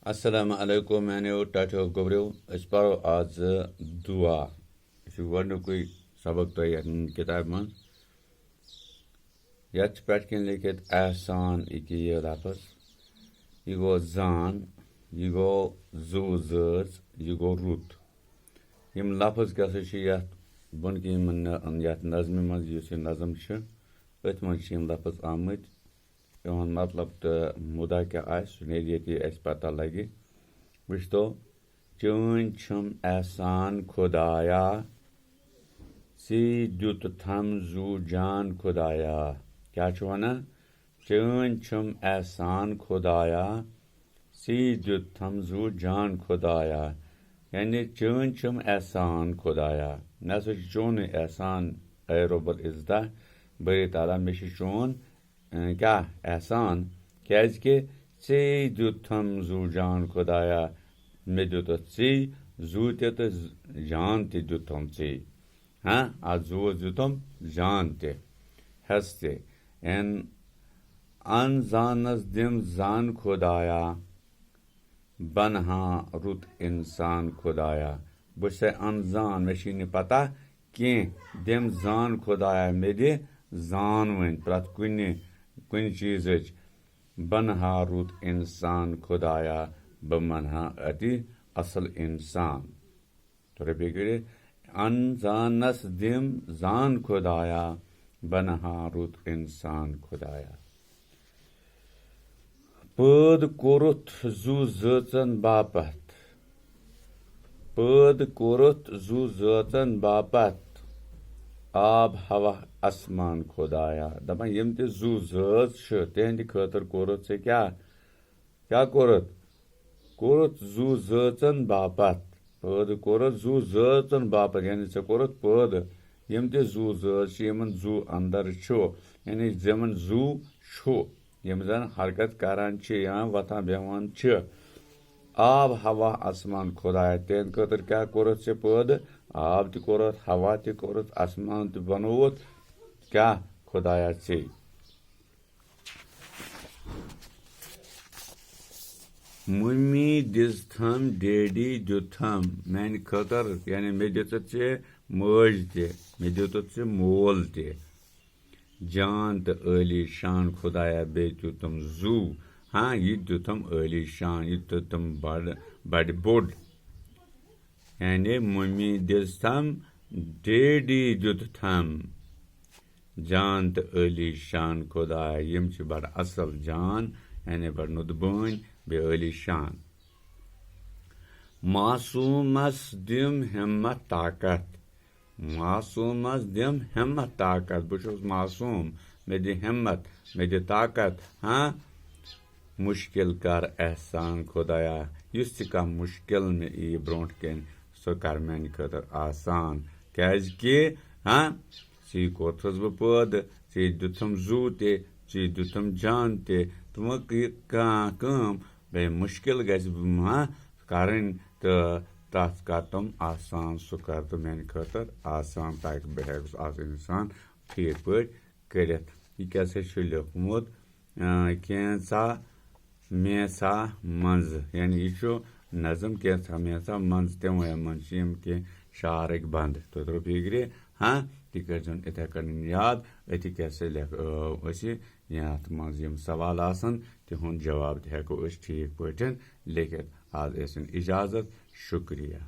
Assalamu alaikum, मैंने टाटो गोब्रियो अस परो आज दुआ गोडनुकुई सबक तो किताब मन यथ पे लिखित एहसान यह लफज यह गो जान यह गो जू जज यह गो रुत यम लफज क्या बन यथ नज़म मज नज़म अथ मज लफज आमत इहन मतलब तो मुदा क्या ये पता लगे वुच तो चन छम एहसान खुदाया सी दुत थम जू जान खुदाया क्या वन चन छम एहसान खुदाया सी दुत थम जू जान खुदाया यानी चन छम एहसान खुदाया मे चोन एहसान ए रब्बुल इज़्ज़त बरी ताला मे चोन क्या एहसान क्या दुथम जू जान खुदाया मे दुत जू तो जान दुथम हाँ आ जू दुथम जान हस अन जानस दिम जान खुदाया बनहा रुत इंसान खुदाया बस अनजान मे पता कह दिम जान खुदाया मे दि जान वन प्रत कुन चीज बनहा रुत इंसान खुदाया बनहा अति असल इंसान तो रबी अनजानस दिम जान खुदाया बनहा रुत इंसान खुदाया पद कोरुत जू जन बापत पद कोरुत जू जन बापत आब हवा आसमान खुदाया दपान यम ते जू जज तिहंद खतर कोरुत से क्या कोरुत जू जन बापत पद कोरुत जू जन बापत यानी से कोरुत पद यम ते जू जज यमन जू अंदर यानी जमन जू यम जन हरकत करान या वथान बेहवान आब हवा आसमान खुदाया तिहंद खतर क्या कोरुत से पद आब त कोरुत हवा त कोरुत आसमान त बनोत क्या खुदाया से मम्मी दिस थम डैडी दुथम मान खतर यानी मे दित मज मे दित मोल जान तो अली शान खुदाया बे तुम जू हाँ यह दुथम अली शान यह तुम बड़ बोड़ यानी मम्मी दिस थम डैडी दुत थम जान तो अली शान खुदाया यम बड़ असल जान यानी बड़ नुदबन बे अली शान मासूमस दिम हिम्मत ताकत मासूमस दिम हिम्मत ताकत बस मासूम मे दि हिम्मत मे दि ताकत हाँ मुश्किल कर एहसान खुदाया युस कह मुश्किल मे यी ब्रोट कन सो कर मान खतर आसान क्या हाँ ची कोथस बह पद ची दुथम जू ची दुथम जान तुम कम बे मुश्किल हाँ करन तो तथ कर तुम आसान सो कर तो मान खतर आसान ताकि बह आज इंसान ठीक पे कर यह क्या लिखमुत कैसा मेसा मंज यानी यह नज़म कैसा मेसा मंज तमें मंज कह शारक बंद तो फिक्रे हाँ तह कर इथे कन याद अति कैसे लिख यथ मज सवाल तिहुंद जवाब हेको ठीक पे लिखित आज इजाजत शुक्रिया।